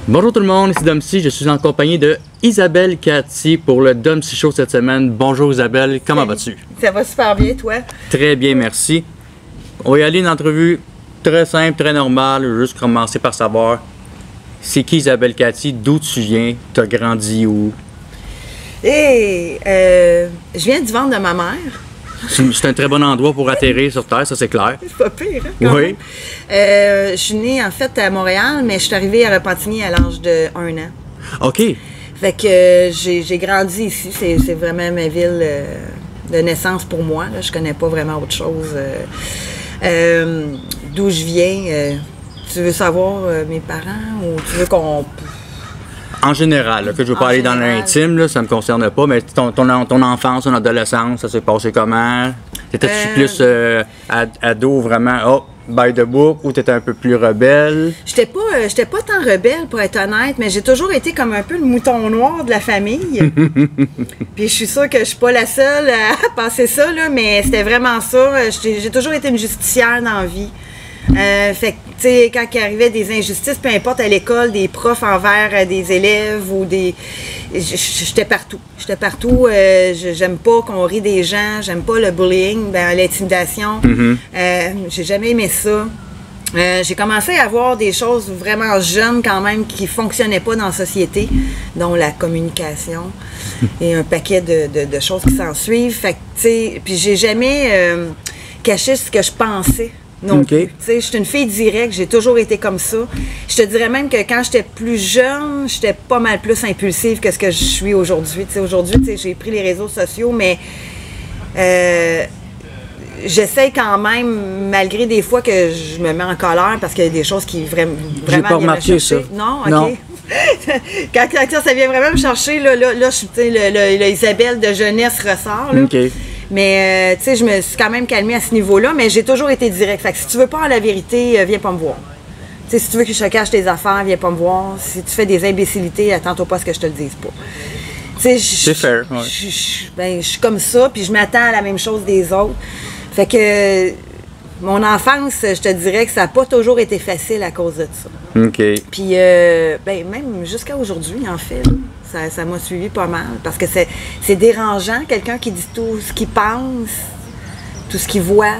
Bonjour tout le monde, ici Domcy, je suis en compagnie de Isabelle Cathy pour le Domcy Show cette semaine. Bonjour Isabelle, comment vas-tu? Ça va super bien, toi? Très bien, merci. On va y aller une entrevue très simple, très normale, je vais juste commencer par savoir c'est qui Isabelle Cathy, d'où tu viens, t'as grandi où? Je viens du ventre de ma mère. C'est un très bon endroit pour atterrir sur Terre, ça c'est clair. C'est pas pire, hein, quand même. Je suis née en fait à Montréal, mais je suis arrivée à Repentigny à l'âge de 1 an. OK. Fait que j'ai grandi ici, c'est vraiment ma ville de naissance pour moi. Là. Je connais pas vraiment autre chose. D'où je viens, tu veux savoir mes parents ou tu veux qu'on... En général, là, que je veux pas aller dans l'intime, ça me concerne pas, mais ton enfance, ton adolescence, ça s'est passé comment? T'étais-tu plus ado vraiment, oh, by the book, ou t'étais un peu plus rebelle? J'étais pas tant rebelle, pour être honnête, mais j'ai toujours été comme un peu le mouton noir de la famille. Puis je suis sûre que je suis pas la seule à penser ça, là, mais c'était vraiment ça. J'ai toujours été une justicière dans la vie. Fait que, tu sais, quand il arrivait des injustices, peu importe à l'école, des profs envers des élèves ou des... J'étais partout. J'étais partout. J'aime pas qu'on rit des gens. J'aime pas le bullying, l'intimidation. J'ai jamais aimé ça. J'ai commencé à voir des choses vraiment jeunes quand même qui fonctionnaient pas dans la société, dont la communication et un paquet de choses qui s'en suivent. Fait que, tu sais, puis j'ai jamais caché ce que je pensais. Non, okay. Tu sais, je suis une fille directe, j'ai toujours été comme ça. Je te dirais même que quand j'étais plus jeune, j'étais pas mal plus impulsive que ce que je suis aujourd'hui. Tu sais, aujourd'hui, tu sais, j'ai pris les réseaux sociaux, mais j'essaie quand même, malgré des fois que je me mets en colère parce qu'il y a des choses qui vraiment j'ai pas remarqué ça. Non, ok. Non. quand ça vient vraiment me chercher, là je suis, tu sais, le Isabelle de jeunesse ressort. Là. Okay. Mais, tu sais, je me suis quand même calmée à ce niveau-là, mais j'ai toujours été directe. Fait que si tu veux pas la vérité, viens pas me voir. Tu sais, si tu veux que je te cache tes affaires, viens pas me voir. Si tu fais des imbécilités, attends-toi pas à ce que je te le dise pas. Tu sais, c'est fair, ouais. Je suis comme ça, puis je m'attends à la même chose des autres. Fait que mon enfance, je te dirais que ça n'a pas toujours été facile à cause de ça. OK. Puis, même jusqu'à aujourd'hui, en fait, ça m'a suivi pas mal. Parce que c'est dérangeant, quelqu'un qui dit tout ce qu'il pense, tout ce qu'il voit.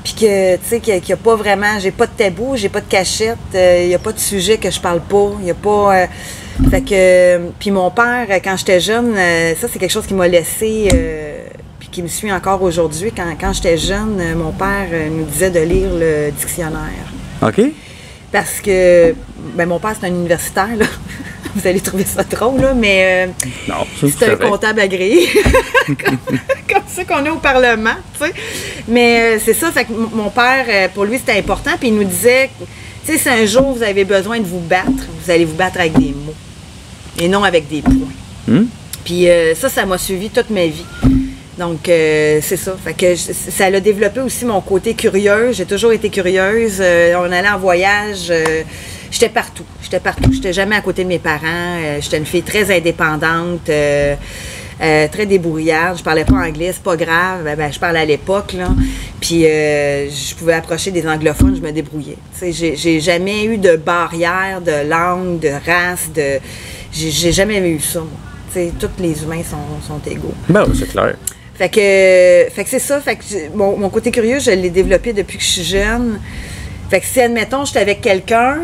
Puis que, tu sais, qu'il n'y a pas vraiment, j'ai pas de tabou, j'ai pas de cachette, il n'y a pas de sujet que je parle pas, il n'y a pas... fait que, puis mon père, quand j'étais jeune, ça, c'est quelque chose qui m'a laissé... puis qui me suit encore aujourd'hui. Quand j'étais jeune, mon père nous disait de lire le dictionnaire. OK. Parce que, mon père, c'est un universitaire, là. Vous allez trouver ça drôle, là, mais non, c'est un comptable agréé. comme ça qu'on est au Parlement, tu sais. Mais c'est ça, fait que mon père, pour lui, c'était important. Puis il nous disait, tu sais, si un jour vous avez besoin de vous battre, vous allez vous battre avec des mots et non avec des points. Puis ça m'a suivi toute ma vie. Donc, c'est ça. Fait que ça a développé aussi mon côté curieux. J'ai toujours été curieuse. On allait en voyage. J'étais partout. J'étais jamais à côté de mes parents. J'étais une fille très indépendante, très débrouillarde. Je parlais pas anglais, c'est pas grave. Je parlais à l'époque, là. Puis, je pouvais approcher des anglophones, je me débrouillais. Tu sais, j'ai jamais eu de barrière de langue, de race, j'ai jamais eu ça, moi. Tu sais, tous les humains sont égaux. Ben oui, c'est clair. Fait que c'est ça. Fait que mon côté curieux, je l'ai développé depuis que je suis jeune. Fait que si, admettons, j'étais avec quelqu'un,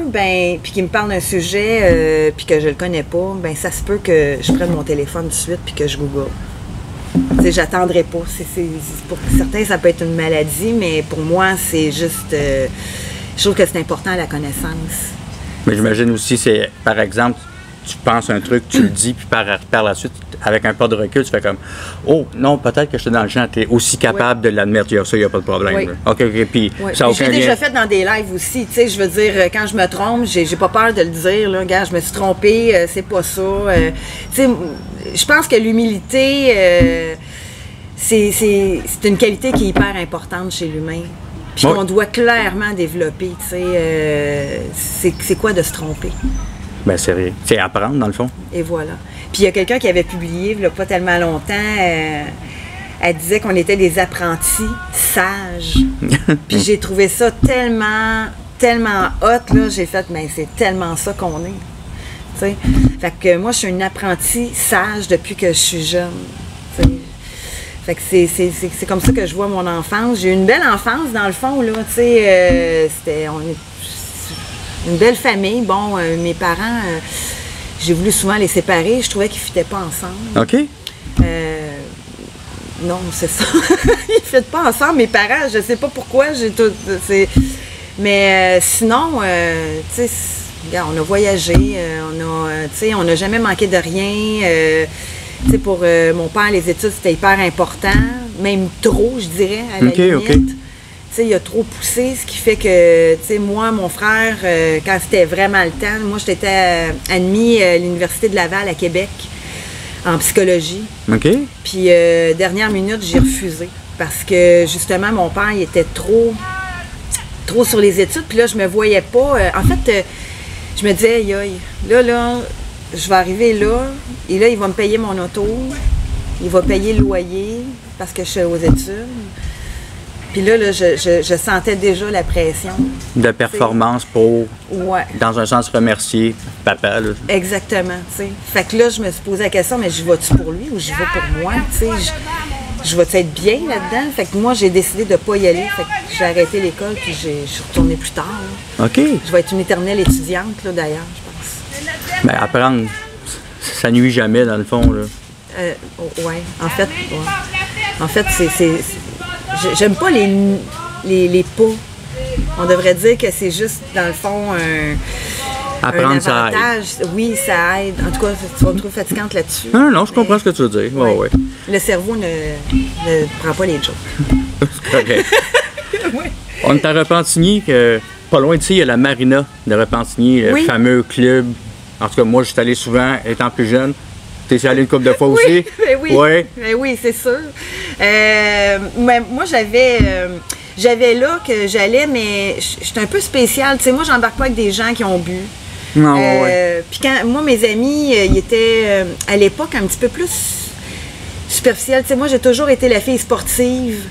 puis qu'il me parle d'un sujet, puis que je le connais pas, ça se peut que je prenne mon téléphone tout de suite puis que je google. Tu sais, j'attendrai pas. Pour certains, ça peut être une maladie, mais pour moi, c'est juste... je trouve que c'est important, la connaissance. Mais j'imagine aussi, c'est, par exemple, tu penses un truc, tu le dis, puis par la suite, avec un pas de recul, tu fais comme « Oh, non, peut-être que je suis dans le champ, tu es aussi capable de l'admettre, ça, il n'y a pas de problème. Oui. » OK, puis ça a aucun lien. J'ai déjà fait dans des lives aussi, tu sais, je veux dire, quand je me trompe, j'ai pas peur de le dire, là, gars, je me suis trompée, c'est pas ça. Tu sais, je pense que l'humilité, c'est une qualité qui est hyper importante chez l'humain. Puis qu'on doit clairement développer, tu sais, c'est quoi de se tromper? Ben, c'est apprendre, dans le fond. Et voilà. Puis il y a quelqu'un qui avait publié, il n'y a pas tellement longtemps, elle disait qu'on était des apprentis sages. Puis j'ai trouvé ça tellement hot, là. J'ai fait, c'est tellement ça qu'on est. t'sais. Fait que moi, je suis une apprentie sage depuis que je suis jeune. T'sais. Fait que c'est comme ça que je vois mon enfance. J'ai eu une belle enfance, dans le fond, là, tu sais. On est une belle famille. Bon, mes parents, j'ai voulu souvent les séparer. Je trouvais qu'ils ne fitaient pas ensemble. OK. Non, c'est ça. Ils ne fitent pas ensemble, mes parents. Je sais pas pourquoi. Mais sinon, tu sais, regarde, on a voyagé. On n'a jamais manqué de rien. Tu sais, pour mon père, les études, c'était hyper important. Même trop, je dirais, à la limite. OK. Tu sais, il a trop poussé, ce qui fait que, tu sais, moi, mon frère, quand c'était vraiment le temps, moi, j'étais admis à l'Université de Laval à Québec en psychologie. OK. Puis, dernière minute, j'ai refusé parce que, justement, mon père, il était trop sur les études. Puis là, je me voyais pas. En fait, je me disais, aïe, aïe, là, je vais arriver là, et là, il va me payer mon auto, il va payer le loyer parce que je suis aux études. Puis là, je sentais déjà la pression. De performance pour, ouais. Dans un sens, remercier papa. Là. Exactement, tu sais. Fait que là, je me suis posé la question, mais j'y vais-tu pour lui ou j'y vais pour moi, tu sais? Je vais être bien là-dedans? Fait que moi, j'ai décidé de ne pas y aller. Fait que j'ai arrêté l'école, puis je suis retournée plus tard. Là. OK. Je vais être une éternelle étudiante, là, d'ailleurs, je pense. Ben, apprendre, ça nuit jamais, dans le fond, là. Ouais, en fait, ouais. En fait, j'aime pas les pas. On devrait dire que c'est juste, dans le fond, apprendre, un avantage. Ça aide. Oui, ça aide. En tout cas, tu vas me trouver fatigante là-dessus. Non, je comprends ce que tu veux dire. Ouais. Le cerveau ne prend pas les jokes. C'est correct. Ouais. On est à Repentigny, que pas loin d'ici, il y a la Marina de Repentigny, le fameux club. En tout cas, moi, je suis allé souvent, étant plus jeune. T'es allé une couple de fois aussi? Ben oui, ouais. Ben oui, c'est sûr. Mais moi, j'avais là que j'allais, mais j'étais un peu spéciale. Tu sais, moi, j'embarque pas avec des gens qui ont bu. Non, ouais. Puis moi, mes amis, ils étaient à l'époque un petit peu plus superficiels. Tu sais, moi, j'ai toujours été la fille sportive.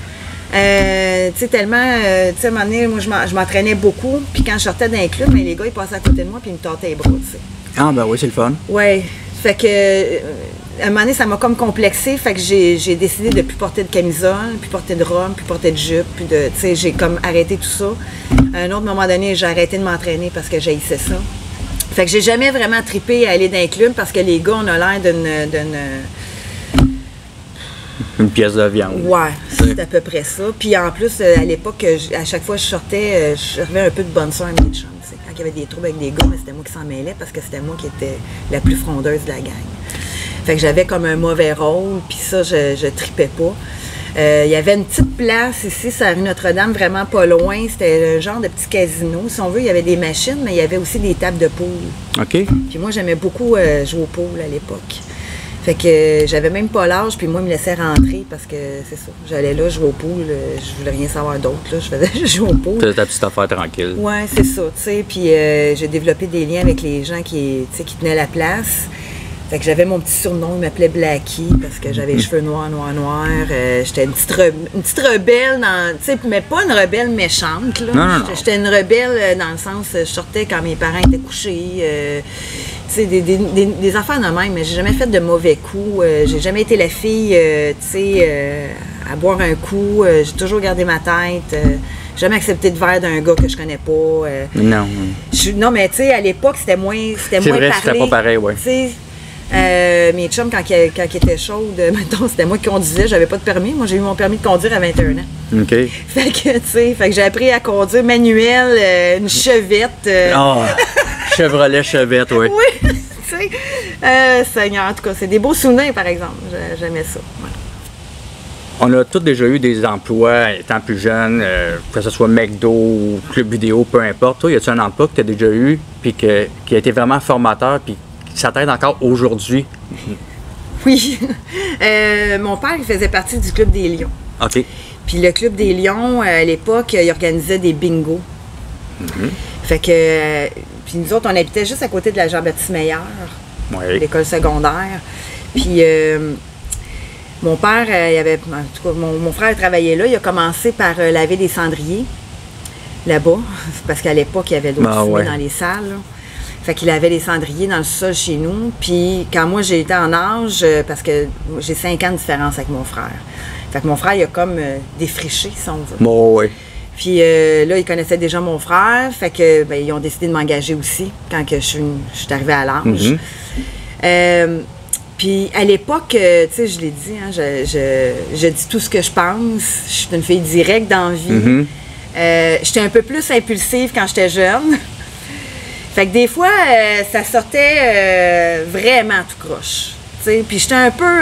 Tu sais, tellement, tu sais, à un moment donné, moi, je m'entraînais beaucoup. Puis quand je sortais d'un club, ben, les gars, ils passaient à côté de moi puis ils me tâtaient les bras, tu sais. Ah, ben oui, c'est le fun. Ouais. Fait que, à un moment donné, ça m'a comme complexé. Fait que j'ai décidé de plus porter de camisole, plus porter de robe, plus porter de jupe. Puis tu sais, j'ai comme arrêté tout ça. À un autre moment donné, j'ai arrêté de m'entraîner parce que j'haïssais ça. Fait que j'ai jamais vraiment trippé à aller dans un club parce que les gars, on a l'air une pièce de viande. Ouais, c'est à peu près ça. Puis en plus, à l'époque, à chaque fois que je sortais, j'avais un peu de bonne soeur à mes chums. Quand il y avait des troubles avec des gars, mais c'était moi qui s'en mêlais parce que c'était moi qui étais la plus frondeuse de la gang. Fait que j'avais comme un mauvais rôle, puis ça, je tripais pas. Il y avait une petite place ici, sur la rue Notre-Dame, vraiment pas loin. C'était un genre de petit casino. Si on veut, il y avait des machines, mais il y avait aussi des tables de pool. OK. Puis moi, j'aimais beaucoup jouer au pool à l'époque. Fait que j'avais même pas l'âge, puis moi, ils me laissaient rentrer parce que c'est ça. J'allais là, jouer au pool, je voulais rien savoir d'autre, là. Je faisais juste jouer au pool. C'était ta petite affaire tranquille. Ouais, c'est ça, tu sais. Puis j'ai développé des liens avec les gens qui tenaient la place. Fait que j'avais mon petit surnom, ils m'appelaient Blackie parce que j'avais les cheveux noirs. J'étais une petite rebelle, tu sais, mais pas une rebelle méchante, là. Non. J'étais une rebelle dans le sens, je sortais quand mes parents étaient couchés. Tu sais, des affaires de même, mais j'ai jamais fait de mauvais coups. J'ai jamais été la fille, tu sais, à boire un coup. J'ai toujours gardé ma tête. Jamais accepté de verre d'un gars que je connais pas. Non. Non, mais tu sais, à l'époque, c'était moins c'est vrai, c'était pas pareil, ouais. Tu sais, mes chums, quand ils étaient chauds, mettons, c'était moi qui conduisais. J'avais pas de permis. Moi, j'ai eu mon permis de conduire à 21 ans. OK. Fait que, tu sais, j'ai appris à conduire manuel, une chevette. Chevrolet Chevette, oui. Oui, tu sais. Seigneur, en tout cas, c'est des beaux souvenirs, par exemple. J'aimais ça. Ouais. On a tous déjà eu des emplois étant plus jeunes, que ce soit McDo ou Club Vidéo, peu importe. Toi, y a-tu un emploi que tu as déjà eu, puis qui a été vraiment formateur, puis ça t'aide encore aujourd'hui? Oui. Mon père, il faisait partie du Club des Lions. OK. Puis le Club des Lions, à l'époque, il organisait des bingos. Fait que... puis nous autres, on habitait juste à côté de la Jean-Baptiste Meilleur, l'école secondaire. Puis mon père, en tout cas, mon frère travaillait là. Il a commencé par laver des cendriers là-bas, parce qu'à l'époque, il y avait d'autres fumées dans les salles. Là. Fait qu'il avait les cendriers dans le sol chez nous. Puis quand moi, j'ai été en âge, parce que j'ai 5 ans de différence avec mon frère. Fait que mon frère, il a comme défriché, si on veut. Bon, oui. Puis là, ils connaissaient déjà mon frère. Fait que, ben, ils ont décidé de m'engager aussi quand que je suis arrivée à l'âge. Puis à l'époque, tu sais, je l'ai dit, hein, je dis tout ce que je pense. Je suis une fille directe dans la vie. J'étais un peu plus impulsive quand j'étais jeune. Fait que des fois, ça sortait vraiment tout croche. T'sais. Puis j'étais un peu,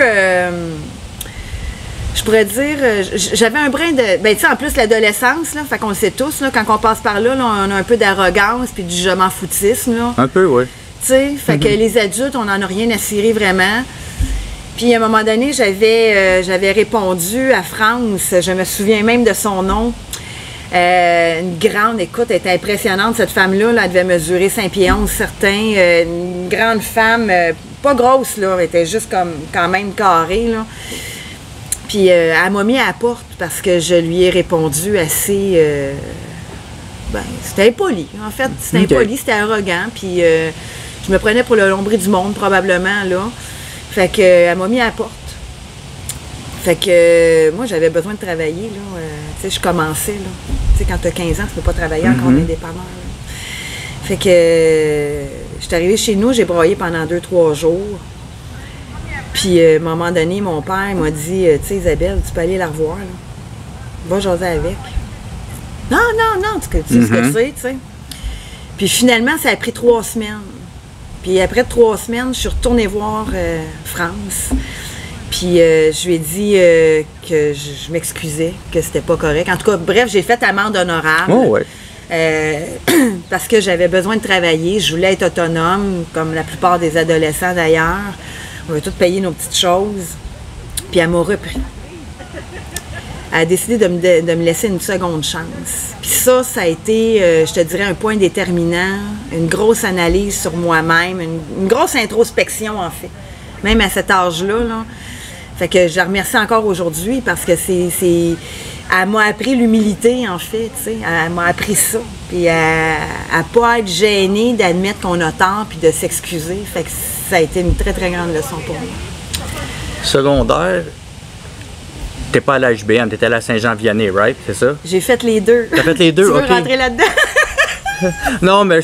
je pourrais dire, j'avais un brin de... Ben tu sais, en plus, l'adolescence, là, fait qu'on le sait tous, là, quand on passe par là, on a un peu d'arrogance puis du je m'en foutisme, là. Un peu, oui. Tu sais, fait que les adultes, on n'en a rien à cirer vraiment. Puis à un moment donné, j'avais répondu à France, je me souviens même de son nom. Une grande, écoute, elle était impressionnante, cette femme-là, là, elle devait mesurer 5 pieds 11, certains. Une grande femme, pas grosse, là, elle était juste comme quand même carrée, là. Puis elle m'a mis à la porte parce que je lui ai répondu assez... ben, c'était impoli, en fait. C'était impoli, c'était arrogant, puis je me prenais pour le lombric du monde, probablement, là. Fait que elle m'a mis à la porte. Fait que moi, j'avais besoin de travailler, là. Tu sais, je commençais, là. Tu sais, quand tu as 15 ans, tu peux pas travailler encore indépendant, là. Fait que je suis arrivée chez nous, j'ai broyé pendant 2-3 jours. Puis, à un moment donné, mon père m'a dit, tu sais, Isabelle, tu peux aller la revoir, là. Va jaser avec. Non, tu sais ce que c'est, tu sais. Puis finalement, ça a pris 3 semaines. Puis après 3 semaines, je suis retournée voir France. Puis je lui ai dit que je m'excusais, que c'était pas correct. En tout cas, bref, j'ai fait amende honorable. Oh, ouais. Parce que j'avais besoin de travailler. Je voulais être autonome, comme la plupart des adolescents d'ailleurs. On avait tous payé nos petites choses. Puis elle m'a repris. Elle a décidé de me laisser une seconde chance. Puis ça a été, je te dirais, un point déterminant, une grosse analyse sur moi-même, une grosse introspection, en fait. Même à cet âge-là, là. Fait que je la remercie encore aujourd'hui parce que elle m'a appris l'humilité, en fait, tu sais. Elle m'a appris ça. Puis à pas être gênée d'admettre qu'on a tort puis de s'excuser. Fait que ça a été une très, très grande leçon pour moi. Secondaire, t'es pas à la HBM, t'étais à la Saint-Jean-Vianney, right? C'est ça? J'ai fait les deux. T'as fait les deux, OK. Tu veux OK. rentrer là-dedans? Non, mais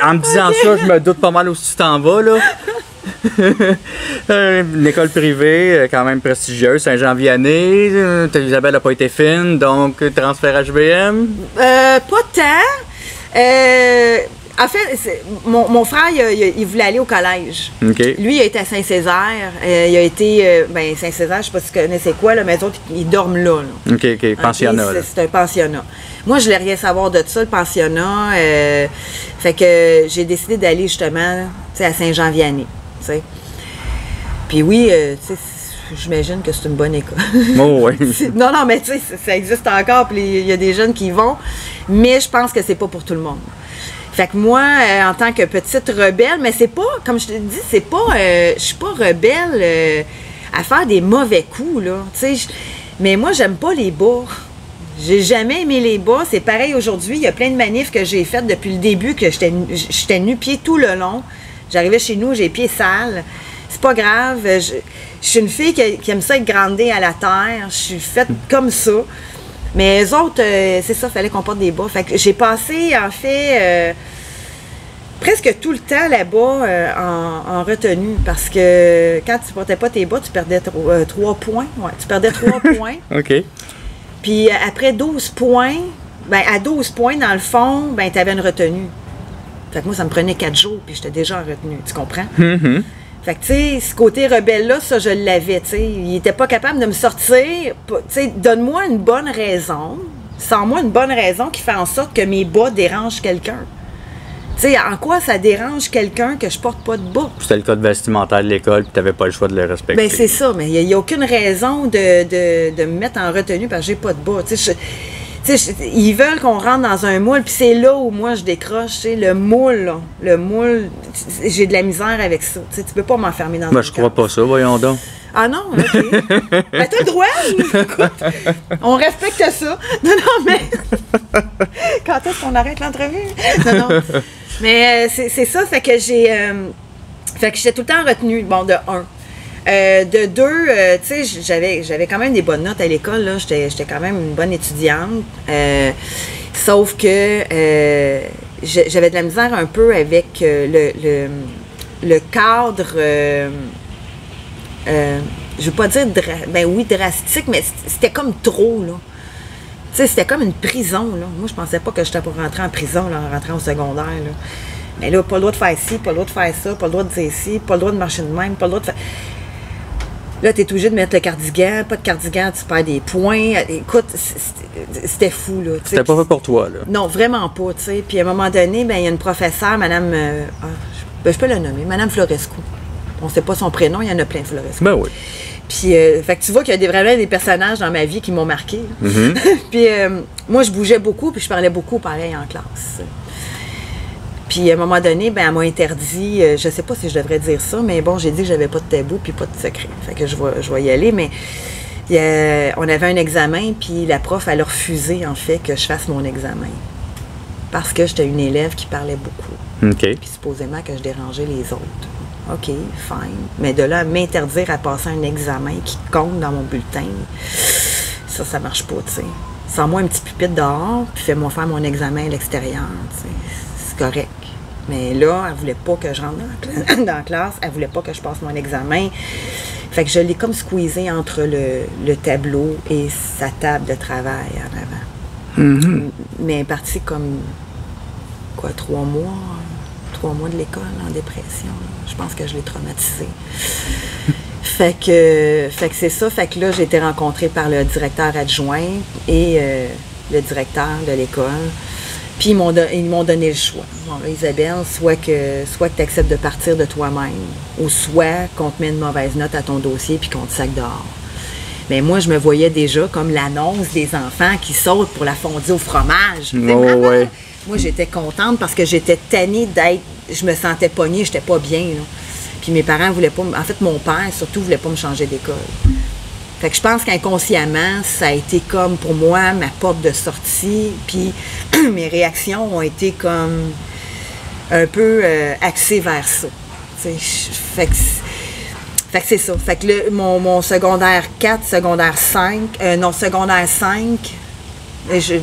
en me disant ça, je me doute pas mal où tu t'en vas, là. Une école privée, quand même prestigieuse, Saint-Jean-Vianney. Isabelle n'a pas été fine, donc transfert HBM. Pas tant. En fait, mon frère, il voulait aller au collège. OK. Lui, il a été à Saint-Césaire. Il a été, Saint-Césaire, je sais pas si tu connais c'est quoi, là, mais les autres, ils dorment là. OK, pensionnat. C'est un pensionnat. Moi, je voulais rien savoir de ça, le pensionnat. Fait que j'ai décidé d'aller justement à Saint-Jean-Vianney. T'sais. Puis oui, j'imagine que c'est une bonne école. Oh, oui. Non, mais tu sais, ça existe encore, puis il y a des jeunes qui y vont, mais je pense que c'est pas pour tout le monde. Fait que moi, en tant que petite rebelle, mais c'est pas, comme je te dis, c'est pas, je suis pas rebelle à faire des mauvais coups, là, tu sais, mais moi, j'aime pas les bas. J'ai jamais aimé les bas. C'est pareil aujourd'hui. Il y a plein de manifs que j'ai faites depuis le début que j'étais nu-pied tout le long. J'arrivais chez nous, j'ai les pieds sales. C'est pas grave. Je suis une fille qui aime ça être grandée à la terre. Je suis faite comme ça. Mais les autres, c'est ça, il fallait qu'on porte des bas. Fait que j'ai passé, en fait, presque tout le temps là-bas en retenue. Parce que quand tu portais pas tes bas, tu perdais 3 points. Ouais, tu perdais 3 points. OK. Puis après 12 points, à 12 points, dans le fond, tu avais une retenue. Fait que moi, ça me prenait 4 jours, puis j'étais déjà en retenue, tu comprends? Fait que, tu sais, ce côté rebelle-là, ça, je l'avais, tu sais. Il était pas capable de me sortir. Tu sais, donne-moi une bonne raison, sors-moi une bonne raison qui fait en sorte que mes bas dérangent quelqu'un. Tu sais, en quoi ça dérange quelqu'un que je porte pas de bas? C'était le code vestimentaire de l'école, puis t'avais pas le choix de le respecter. Ben c'est ça, mais il n'y a aucune raison de me mettre en retenue parce que j'ai pas de bas. Tu sais, ils veulent qu'on rentre dans un moule, puis c'est là où moi je décroche, tu sais, le moule, là, j'ai de la misère avec ça. Tu sais, tu peux pas m'enfermer dans un Je crois pas ça, voyons donc. Ah non, OK. Ben t'as le droit, écoute, on respecte ça. Non, mais quand est-ce qu'on arrête l'entrevue? Non. c'est ça, fait que j'étais tout le temps retenue, bon, de un. De deux, tu sais, j'avais quand même des bonnes notes à l'école, là. J'étais quand même une bonne étudiante. Sauf que j'avais de la misère un peu avec le cadre, je veux pas dire, drastique, mais c'était comme trop, là. Tu sais, c'était comme une prison, là. Moi, je pensais pas que j'étais pour rentrer en prison, là, en rentrant au secondaire, là. Mais là, pas le droit de faire ci, pas le droit de faire ça, pas le droit de dire ci, pas le droit de marcher de même, pas le droit de faire... Là, t'es obligé de mettre le cardigan, pas de cardigan, tu perds des points. Écoute, c'était fou, là. C'était pas fait pour toi, là. Non, vraiment pas, tu sais. Puis à un moment donné, ben il y a une professeure, madame... je peux la nommer, madame Florescu. On sait pas son prénom, il y en a plein de Florescu. Ben oui. Puis, fait que tu vois qu'il y a vraiment des personnages dans ma vie qui m'ont marqué. Puis, moi, je bougeais beaucoup, puis je parlais beaucoup, pareil, en classe. Puis, à un moment donné, ben, elle m'a interdit, je sais pas si je devrais dire ça, mais bon, j'ai dit que j'avais pas de tabou, puis pas de secret. Fait que je vais y aller, mais on avait un examen, puis la prof, elle a refusé, en fait, que je fasse mon examen. Parce que j'étais une élève qui parlait beaucoup. OK. Puis, supposément que je dérangeais les autres. OK, fine. Mais de là à m'interdire à passer un examen qui compte dans mon bulletin, ça marche pas, tu sais. Sans-moi un petit pupitre dehors, puis fais-moi faire mon examen à l'extérieur, tu sais. C'est correct. Mais là, elle voulait pas que je rentre dans la classe, elle voulait pas que je passe mon examen. Fait que je l'ai comme squeezé entre le tableau et sa table de travail en avant. Mais elle est partie comme, 3 mois de l'école en dépression. Là. Je pense que je l'ai traumatisée. Fait que c'est ça. Fait que là, j'ai été rencontrée par le directeur adjoint et le directeur de l'école. Puis ils m'ont donné le choix. Bon, là, Isabelle, soit que tu acceptes de partir de toi-même, ou soit qu'on te met une mauvaise note à ton dossier puis qu'on te sac dehors. Mais moi, je me voyais déjà comme l'annonce des enfants qui sautent pour la fondue au fromage. Oh, ouais. Moi, j'étais contente parce que j'étais tannée d'être... Je me sentais pognée, j'étais pas bien, là. Puis mes parents voulaient pas... En fait, mon père, surtout, voulait pas me changer d'école. Fait que je pense qu'inconsciemment, ça a été comme, pour moi, ma porte de sortie. Puis mes réactions ont été comme un peu axées vers ça. Fait que c'est ça. Fait que mon secondaire 4, secondaire 5... secondaire 5...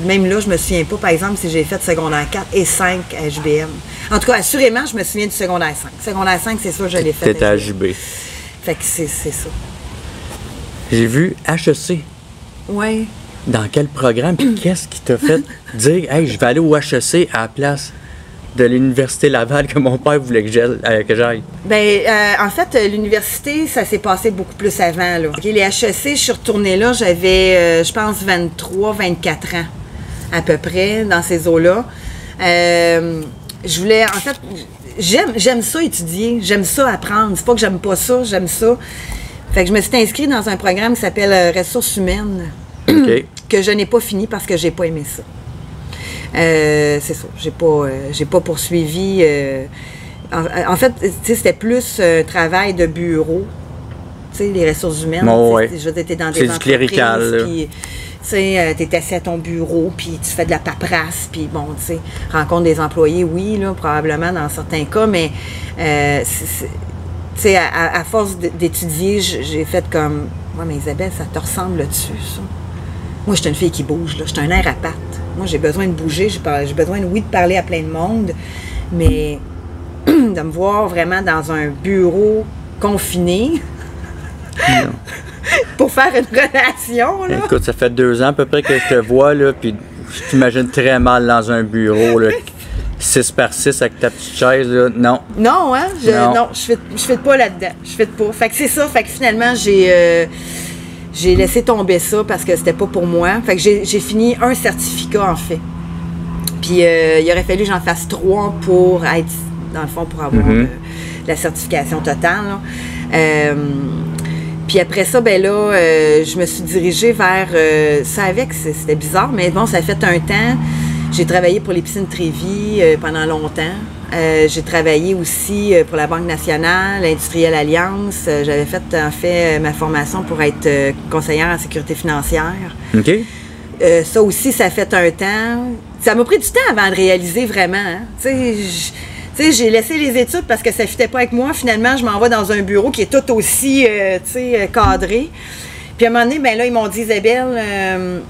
même là, je me souviens pas, par exemple, si j'ai fait secondaire 4 et 5 à JBM. En tout cas, assurément, je me souviens du secondaire 5. Secondaire 5, c'est sûr, je l'ai fait. T'étais à JB. Fait que c'est ça. J'ai vu HEC. Oui. Dans quel programme? Puis qu'est-ce qui t'a fait dire, hey, je vais aller au HEC à la place de l'Université Laval que mon père voulait que j'aille? Bien, en fait, l'université, ça s'est passé beaucoup plus avant, là. Okay, les HEC, je suis retournée là, j'avais, je pense, 23, 24 ans, à peu près, dans ces eaux-là. Je voulais, en fait, j'aime ça étudier, j'aime ça apprendre. C'est pas que j'aime pas ça, j'aime ça. Fait que je me suis inscrite dans un programme qui s'appelle Ressources humaines, Okay. que je n'ai pas fini parce que j'ai pas aimé ça. C'est ça, j'ai pas poursuivi. En fait, tu sais, c'était plus un travail de bureau. Tu sais, les ressources humaines. Oh, ouais. Je veux dire, t'es dans des c'est du clérical. Puis, tu sais, t'es assis à ton bureau, puis tu fais de la paperasse, puis bon, tu sais, rencontre des employés, oui, là, probablement dans certains cas, mais tu sais, à force d'étudier, j'ai fait comme, ouais, mais Isabelle, ça te ressemble-tu, ça? Moi, je suis une fille qui bouge, là, je suis un air à pattes. Moi, j'ai besoin de bouger, j'ai besoin, oui, de parler à plein de monde, mais de me voir vraiment dans un bureau confiné pour faire une relation, là. Écoute, ça fait 2 ans à peu près que je te vois, là, puis je t'imagine très mal dans un bureau, là, 6 par 6 avec ta petite chaise, là. Non. Non, hein? Non, je fais pas là-dedans. Je fais pas. Fait que c'est ça. Fait que finalement, j'ai laissé tomber ça parce que c'était pas pour moi. Fait que j'ai fini un certificat, en fait. Puis il aurait fallu que j'en fasse 3 pour être, dans le fond, pour avoir la certification totale, là. Puis après ça, ben là, je me suis dirigée vers... ça avec, c'était bizarre, mais bon, ça a fait un temps. J'ai travaillé pour les piscines Trévis pendant longtemps. J'ai travaillé aussi pour la Banque nationale, l'Industrielle Alliance. J'avais fait, en fait, ma formation pour être conseillère en sécurité financière. OK. Ça aussi, ça a fait un temps. ça m'a pris du temps avant de réaliser vraiment. Hein. Tu sais, j'ai laissé les études parce que ça ne fitait pas avec moi. Finalement, je m'en vais dans un bureau qui est tout aussi cadré. Puis à un moment donné, ben là, ils m'ont dit, Isabelle,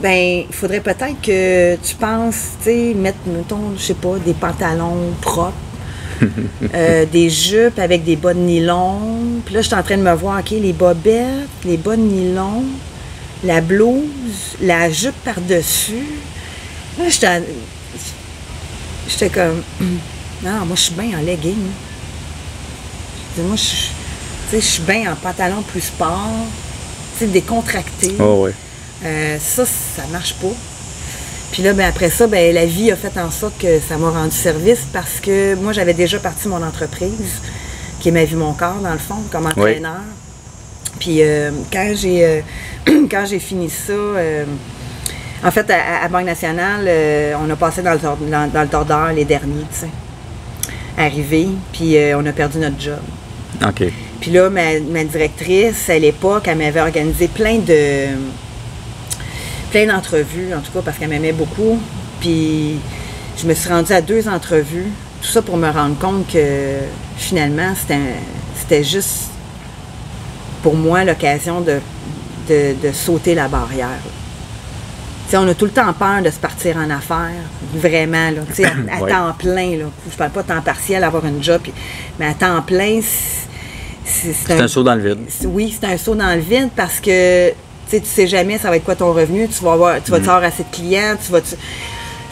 ben, il faudrait peut-être que tu penses, tu sais, mettre, mettons, je sais pas, des pantalons propres, des jupes avec des bas de nylon. Puis là, je suis en train de me voir, OK, les bobettes, les bas de nylon, la blouse, la jupe par-dessus. Là, j'étais comme, non, moi, je suis bien en legging. Moi, je suis bien en pantalon plus sport, tu sais, décontracté. Oh, oui. Ça marche pas. Puis là, ben, après ça, ben, la vie a fait en sorte que ça m'a rendu service parce que moi, j'avais déjà parti mon entreprise, qui est Ma Vie, Mon Corps, dans le fond, comme entraîneur. Oui. Puis quand j'ai fini ça, en fait, à Banque Nationale, on a passé dans le tordeur les derniers, tu sais, arrivés, puis on a perdu notre job. OK. Puis là, ma directrice, à l'époque, elle m'avait organisé plein d'entrevues, en tout cas, parce qu'elle m'aimait beaucoup. Puis je me suis rendue à 2 entrevues, tout ça pour me rendre compte que finalement, c'était juste pour moi l'occasion de sauter la barrière. T'sais, on a tout le temps peur de se partir en affaires, vraiment, là, à temps plein. Là. Je parle pas de temps partiel, avoir une job, mais à temps plein, c'est un saut dans le vide. Oui, c'est un saut dans le vide parce que tu sais jamais ça va être quoi ton revenu, tu vas avoir assez de clients,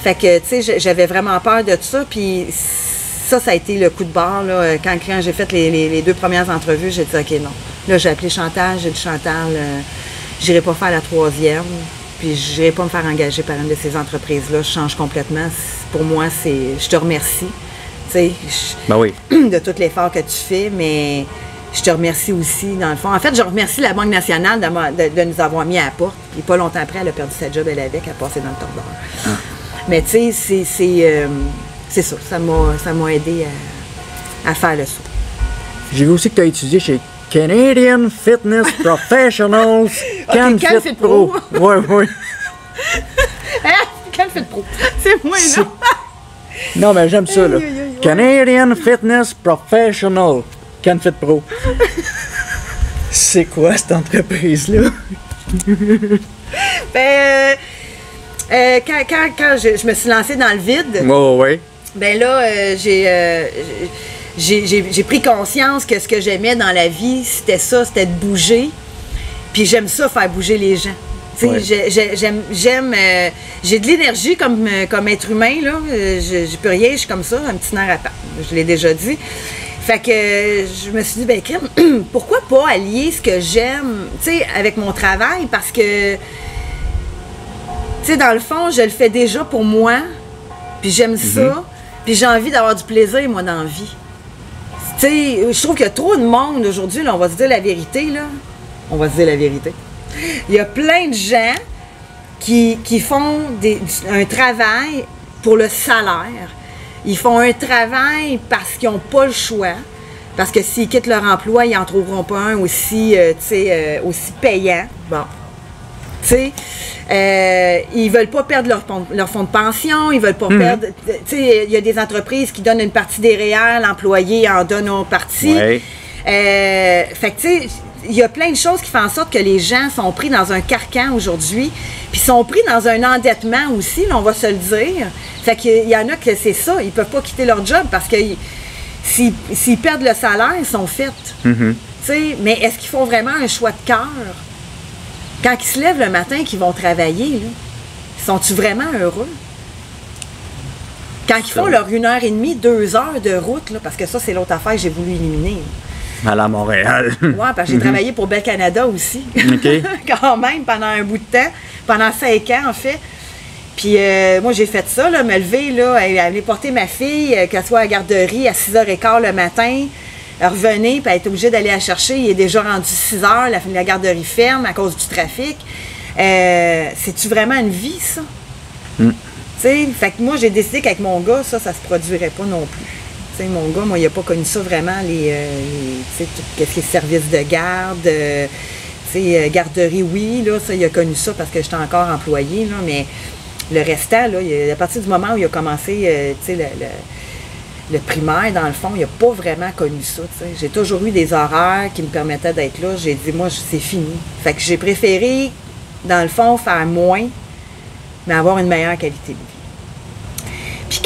Fait que, tu sais, j'avais vraiment peur de tout ça, puis ça a été le coup de barre, là. Quand j'ai fait les 2 premières entrevues, j'ai dit, OK, non. Là, j'ai appelé Chantal, j'ai dit, Chantal, j'irai pas faire la 3e, puis j'irai pas me faire engager par une de ces entreprises-là, je change complètement. Pour moi, je te remercie, tu sais, ben oui. de tout l'effort que tu fais, mais je te remercie aussi, dans le fond. En fait, je remercie la Banque Nationale de nous avoir mis à la porte. Puis pas longtemps après, elle a perdu sa job, elle avait qu'à passer dans le tordeur. Ah. Mais tu sais, c'est ça. Ça m'a aidé à faire le saut. J'ai vu aussi que tu as étudié chez Canadian Fitness Professionals. Can-Fit Pro. Oui, oui. Can-Fit Pro. C'est moi, non? Non, mais j'aime ça, là. Canadian Fitness Professional. Can-Fit Pro. C'est quoi cette entreprise-là? Ben, quand je me suis lancée dans le vide, oui. Ben là, j'ai pris conscience que ce que j'aimais dans la vie, c'était ça, c'était de bouger. Puis j'aime ça, faire bouger les gens. Ouais. J'ai de l'énergie comme être humain, là. Je peux rien, je suis comme ça, un petit nerf à part. Je l'ai déjà dit. Fait que je me suis dit, ben crème, pourquoi pas allier ce que j'aime, tu sais, avec mon travail, parce que, tu sais, dans le fond, je le fais déjà pour moi, puis j'aime ça, puis j'ai envie d'avoir du plaisir, moi, dans la vie. Tu sais, je trouve qu'il y a trop de monde aujourd'hui, là, on va se dire la vérité, là. On va se dire la vérité. Il y a plein de gens qui font un travail pour le salaire. Ils font un travail parce qu'ils n'ont pas le choix. Parce que s'ils quittent leur emploi, ils n'en trouveront pas un aussi, aussi payant. Bon. Tu sais, ils veulent pas perdre leur fonds de pension, ils veulent pas perdre... Tu sais, il y a des entreprises qui donnent une partie des REER, l'employé en donne une partie. Ouais. Fait que, tu sais, il y a plein de choses qui font en sorte que les gens sont pris dans un carcan aujourd'hui, puis sont pris dans un endettement aussi, là, on va se le dire. Fait qu'il y en a que c'est ça, ils peuvent pas quitter leur job parce que s'ils perdent le salaire, ils sont faits. Tu sais, mais est-ce qu'ils font vraiment un choix de cœur? Quand ils se lèvent le matin, qu'ils vont travailler, là, sont-ils vraiment heureux? Quand ils font leur 1h30, 2 heures de route, là, parce que ça, c'est l'autre affaire que j'ai voulu éliminer. À la Montréal. Oui, parce que j'ai travaillé pour Bell Canada aussi. Okay. Quand même, pendant un bout de temps. Pendant 5 ans, en fait. Puis moi, j'ai fait ça, là, me lever, là, aller porter ma fille, qu'elle soit à la garderie à 6h15 le matin, revenir, puis elle est obligée d'aller la chercher. Il est déjà rendu 6h, la garderie ferme à cause du trafic. C'est-tu vraiment une vie, ça? Tu sais, fait que moi, j'ai décidé qu'avec mon gars, ça se produirait pas non plus. Tu sais, mon gars, moi, il n'a pas connu ça vraiment, tu sais, tout ce qui est service de garde, tu sais, garderie, oui, là, ça, il a connu ça parce que j'étais encore employée, là, mais le restant, là, à partir du moment où il a commencé, tu sais, le primaire, dans le fond, il n'a pas vraiment connu ça. T'sais. J'ai toujours eu des horaires qui me permettaient d'être là. J'ai dit, moi, c'est fini. Fait que j'ai préféré, dans le fond, faire moins, mais avoir une meilleure qualité de vie. Puis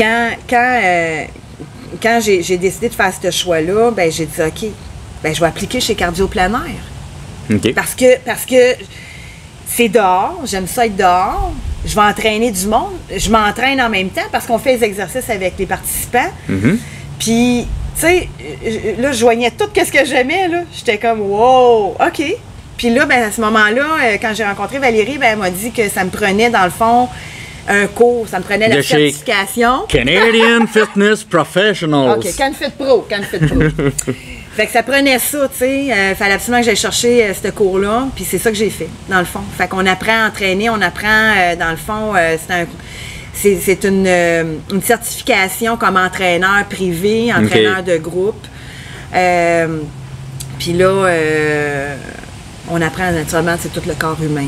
quand j'ai décidé de faire ce choix-là, ben j'ai dit, OK, ben je vais appliquer chez Cardio Plein Air. OK. Parce que c'est dehors, j'aime ça être dehors. Je vais entraîner du monde. Je m'entraîne en même temps parce qu'on fait les exercices avec les participants. Puis, tu sais, là, je joignais tout ce que j'aimais, là. J'étais comme, wow, OK. Puis là, ben, à ce moment-là, quand j'ai rencontré Valérie, ben, elle m'a dit que ça me prenait, dans le fond, un cours. Ça me prenait la certification. Canadian Fitness Professionals. OK, CanFit Pro. Fait que ça prenait ça, tu sais. Fallait absolument que j'aille chercher ce cours-là. Puis c'est ça que j'ai fait, dans le fond. Fait qu'on apprend à entraîner, on apprend, dans le fond, c'est une certification comme entraîneur privé, entraîneur de groupe. Puis là, on apprend naturellement, c'est tout le corps humain.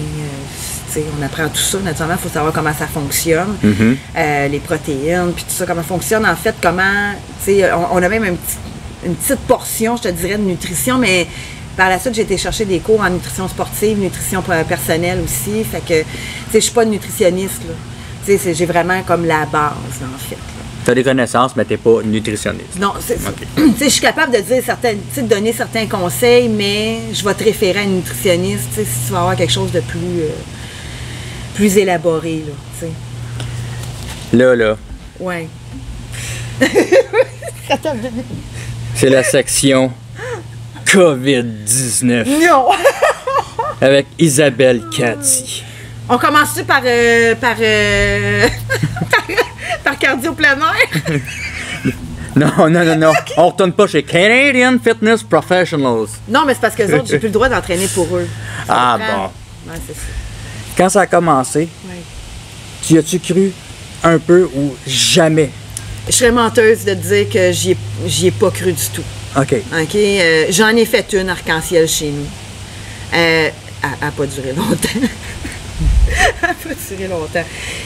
On apprend tout ça, naturellement, il faut savoir comment ça fonctionne, les protéines, puis tout ça, comment ça fonctionne. En fait, comment, on a même une petite portion, je te dirais, de nutrition, mais par la suite, j'ai été chercher des cours en nutrition sportive, nutrition personnelle aussi. Fait que, je suis pas une nutritionniste, là. J'ai vraiment comme la base, en fait. Tu as des connaissances, mais tu n'es pas nutritionniste. Non, je suis capable de dire de donner certains conseils, mais je vais te référer à une nutritionniste, si tu vas avoir quelque chose de plus élaboré, là, tu sais. Là. Ouais. C'est la section COVID-19. Non! Avec Isabelle Cathy. On commence-tu par Cardio Plein Air? Non. Okay. On retourne pas chez Canadian Fitness Professionals. Non, mais c'est parce que les autres, j'ai plus le droit d'entraîner pour eux. Ah bon. Ouais, c'est ça. Quand ça a commencé, tu as-tu cru un peu ou jamais? Je serais menteuse de te dire que j'y ai pas cru du tout. OK. J'en ai fait une arc-en-ciel chez nous. Elle n'a pas duré longtemps. Elle n'a pas duré longtemps.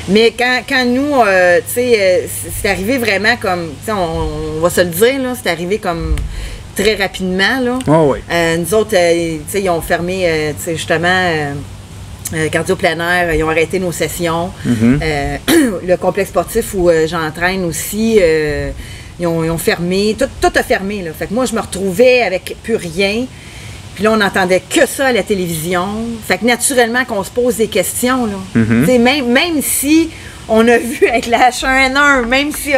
Mais quand nous, tu sais, c'est arrivé vraiment comme, tu sais, on va se le dire, là, c'est arrivé comme très rapidement, là. Oh oui. Nous autres, tu sais, ils ont fermé, tu sais, justement... Cardio Plein Air, ils ont arrêté nos sessions. Le complexe sportif où j'entraîne aussi, ils ont fermé. Tout a fermé. Là. Fait que moi, je me retrouvais avec plus rien. Puis là, on n'entendait que ça à la télévision. Fait que naturellement qu'on se pose des questions. Là. Même si on a vu avec la H1N1, même si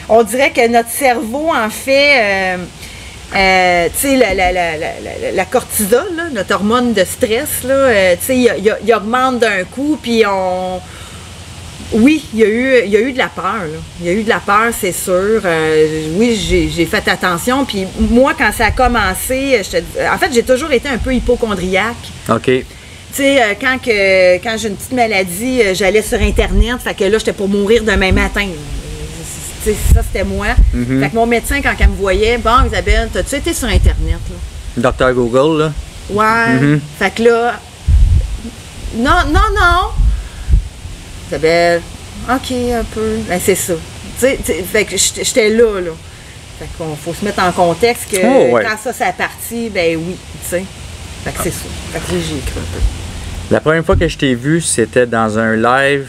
on dirait que notre cerveau en fait... tu sais, la cortisol, là, notre hormone de stress, là, tu sais, il augmente d'un coup, puis oui, il y a eu de la peur, là. Il y a eu de la peur, c'est sûr. Oui, j'ai fait attention, puis moi, quand ça a commencé, en fait, j'ai toujours été un peu hypocondriaque. OK. Tu sais, quand j'ai une petite maladie, j'allais sur Internet, fait que là, j'étais pour mourir demain matin. T'sais, ça, c'était moi. Fait que mon médecin, quand elle me voyait, bon, Isabelle, t'as-tu été sur Internet, là? Docteur Google, là? Ouais. Fait que là, non. Isabelle, OK, un peu. Ben, c'est ça. Fait que j'étais là. Fait qu'on faut se mettre en contexte que quand ça est parti, ben oui, tu sais. Fait que c'est ça. Fait que j'ai écrit un peu. La première fois que je t'ai vu, c'était dans un live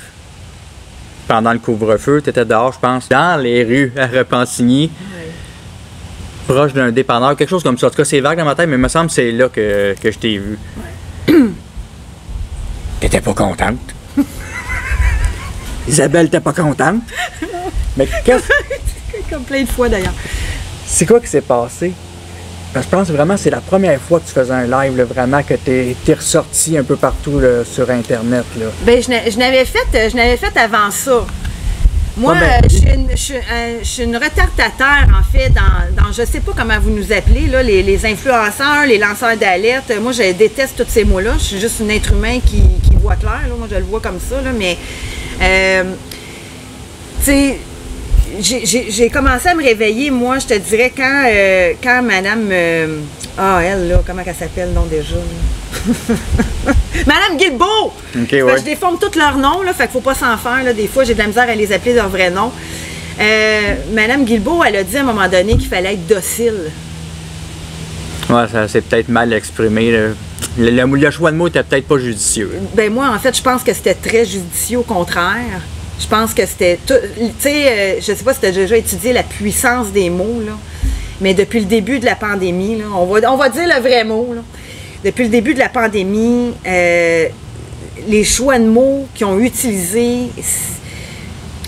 pendant le couvre-feu. Tu étais dehors, je pense, dans les rues à Repentigny, proche d'un dépanneur, quelque chose comme ça. En tout cas, c'est vague dans ma tête, mais il me semble que c'est là que je t'ai vu. T'étais pas contente? Isabelle, t'es pas contente? Mais comme plein de fois, d'ailleurs. C'est quoi qui s'est passé? Parce que je pense vraiment que c'est la première fois que tu faisais un live, là, vraiment, que t'es ressorti un peu partout là, sur Internet. Là. Bien, je n'avais fait avant ça. Moi, je suis une retardataire, en fait, dans je sais pas comment vous nous appelez, là, les influenceurs, les lanceurs d'alerte. Moi, je déteste tous ces mots-là. Je suis juste un être humain qui voit clair. Là. Moi, je le vois comme ça. Là, mais, tu sais, j'ai commencé à me réveiller, moi, je te dirais, quand madame... elle, là, comment elle s'appelle, non, déjà? Là? Madame Guilbeault! OK, ouais. Je déforme tous leurs noms, là, fait qu'il faut pas s'en faire. Là. Des fois, j'ai de la misère à les appeler leur vrai nom. Madame Guilbeault, elle a dit à un moment donné qu'il fallait être docile. Ouais, ça c'est peut-être mal exprimé. Là. Le choix de mots était peut-être pas judicieux. Ben moi, en fait, je pense que c'était très judicieux, au contraire. Je pense que c'était tout. Tu sais, je sais pas si tu as déjà étudié la puissance des mots, là, mais depuis le début de la pandémie, là, on va dire le vrai mot, là. Depuis le début de la pandémie, les choix de mots qu'ils ont utilisés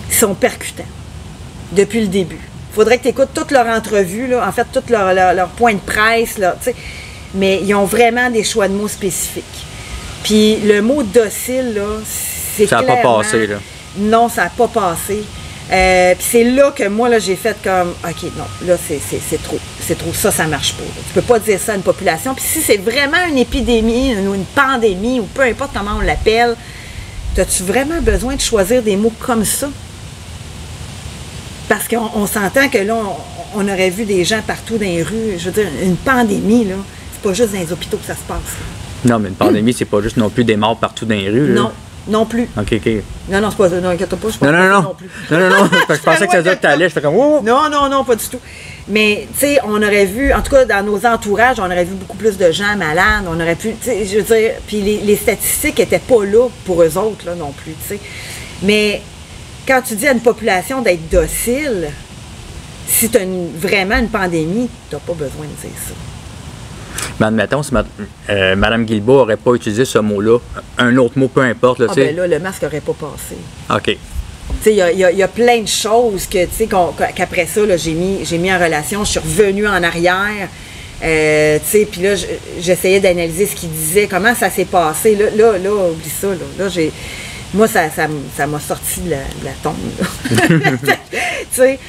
sont percutants. Depuis le début. Il faudrait que tu écoutes toute leur entrevue, là, en fait, tout leur point de presse, là, mais ils ont vraiment des choix de mots spécifiques. Puis le mot docile, là, c'est ça n'a pas passé, là. Non, ça n'a pas passé. Puis c'est là que moi, là, j'ai fait comme, OK, non, là, c'est trop. C'est trop. Ça marche pas. Là. Tu peux pas dire ça à une population. Puis si c'est vraiment une épidémie ou une pandémie, ou peu importe comment on l'appelle, as-tu vraiment besoin de choisir des mots comme ça? Parce qu'on s'entend que là, on aurait vu des gens partout dans les rues. Je veux dire, une pandémie, là, c'est pas juste dans les hôpitaux que ça se passe. Là. Non, mais une pandémie, c'est pas juste non plus des morts partout dans les rues. Là. Non. Non plus. OK. Non, c'est pas ça. Non, inquiète-toi pas, je pense non. non plus. Non. Je pensais que ça disait que t'allais. Je fais comme, oh! Non, pas du tout. Mais, tu sais, on aurait vu, en tout cas, dans nos entourages, on aurait vu beaucoup plus de gens malades. On aurait pu, tu sais, je veux dire, puis les statistiques n'étaient pas là pour eux autres, là, non plus, tu sais. Mais, quand tu dis à une population d'être docile, si tu as vraiment une pandémie, tu n'as pas besoin de dire ça. Mais admettons, si Mme Guilbeault n'aurait pas utilisé ce mot-là, un autre mot, peu importe. Là, ben là, le masque n'aurait pas passé. OK. Tu sais, il y a plein de choses que, tu sais, qu'après ça, là, j'ai mis en relation. Je suis revenue en arrière. Tu sais, puis là, j'essayais d'analyser ce qu'il disait, comment ça s'est passé. Là, oublie ça. Là, moi, ça m'a sorti de la tombe. Tu sais,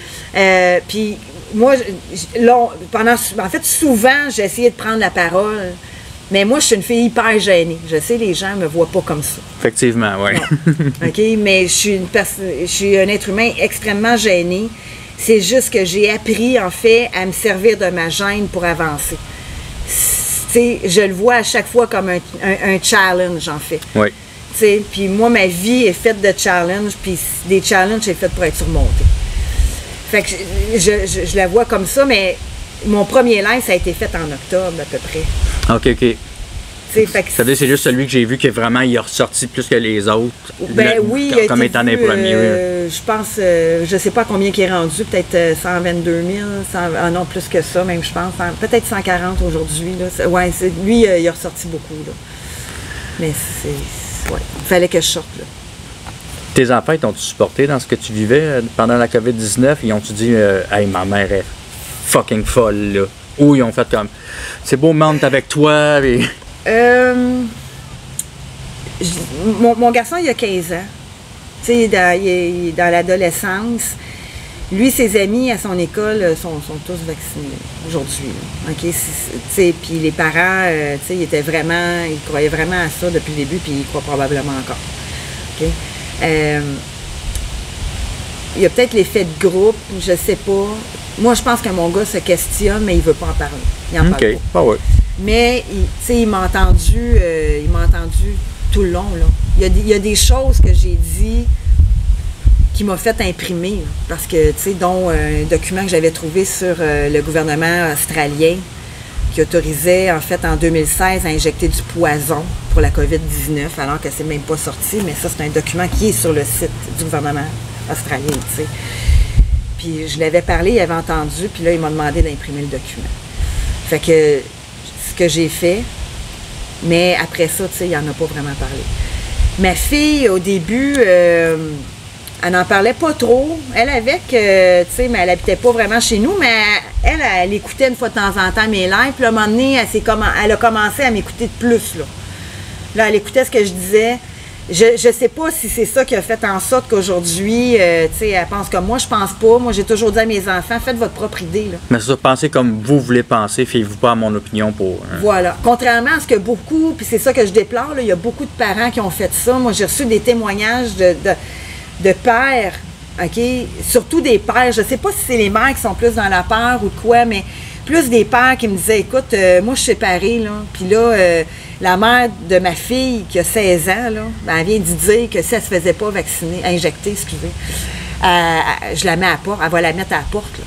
puis moi, en fait, souvent, j'ai essayé de prendre la parole, mais moi, je suis une fille hyper gênée. Je sais, les gens me voient pas comme ça. Effectivement, oui. OK, mais je suis un être humain extrêmement gêné. C'est juste que j'ai appris, en fait, à me servir de ma gêne pour avancer. Tu sais, je le vois à chaque fois comme un challenge, en fait. Oui. Puis moi, ma vie est faite de challenges, puis des challenges, c'est fait pour être surmonté. Fait que je la vois comme ça, mais mon premier live, ça a été fait en octobre, à peu près. OK. Fait que ça veut dire c'est juste celui que j'ai vu qui vraiment il a ressorti plus que les autres. Ben oui, il a comme été étant vu, les premiers. Je pense, je sais pas combien il est rendu, peut-être 122 000, non, plus que ça, même, je pense. Peut-être 140 aujourd'hui. Ouais, lui, il a ressorti beaucoup. Là. Mais ouais, il fallait que je sorte. Là. Tes enfants, t'ont-tu supporté dans ce que tu vivais pendant la COVID-19? Ils ont-tu dit, hey, ma mère est fucking folle, là? Ou ils ont fait comme, c'est beau, maman, t'es avec toi. Et... mon garçon, il a 15 ans. Tu sais, il est dans l'adolescence. Lui, ses amis à son école sont tous vaccinés aujourd'hui. OK? Puis les parents, ils croyaient vraiment à ça depuis le début, puis ils croient probablement encore. OK? Il y a peut-être l'effet de groupe, je sais pas. Moi, je pense que mon gars se questionne, mais il veut pas en parler. Il en parle pas. Ouais. Mais, il m'a entendu tout le long. Là. Il y a des choses que j'ai dit qui m'a fait imprimer. Là, parce que, dont un document que j'avais trouvé sur le gouvernement australien qui autorisait, en fait, en 2016, à injecter du poison pour la COVID-19, alors que c'est même pas sorti. Mais ça, c'est un document qui est sur le site du gouvernement australien, tu sais. Puis je l'avais parlé, il avait entendu, puis là, il m'a demandé d'imprimer le document. Fait que ce que j'ai fait, mais après ça, tu sais, il n'en a pas vraiment parlé. Ma fille, au début, elle n'en parlait pas trop. Elle avec, tu sais, mais elle habitait pas vraiment chez nous, mais elle écoutait une fois de temps en temps mes lives, puis à un moment donné, elle a commencé à m'écouter de plus, là. Là, elle écoutait ce que je disais. Je sais pas si c'est ça qui a fait en sorte qu'aujourd'hui, tu sais, elle pense comme moi, je pense pas. Moi, j'ai toujours dit à mes enfants, faites votre propre idée, là. Mais c'est ça, pensez comme vous voulez penser, fiez-vous pas à mon opinion pour... Voilà. Contrairement à ce que beaucoup, puis c'est ça que je déplore, là, il y a beaucoup de parents qui ont fait ça. Moi, j'ai reçu des témoignages de pères, OK? Surtout des pères. Je sais pas si c'est les mères qui sont plus dans la peur ou quoi, mais plus des pères qui me disaient, écoute, moi je suis séparée, là, puis là, la mère de ma fille qui a 16 ans, là, ben, elle vient d'y dire que si elle se faisait pas vacciner, injecter, excusez, je la mets à la porte, elle va la mettre à la porte, là.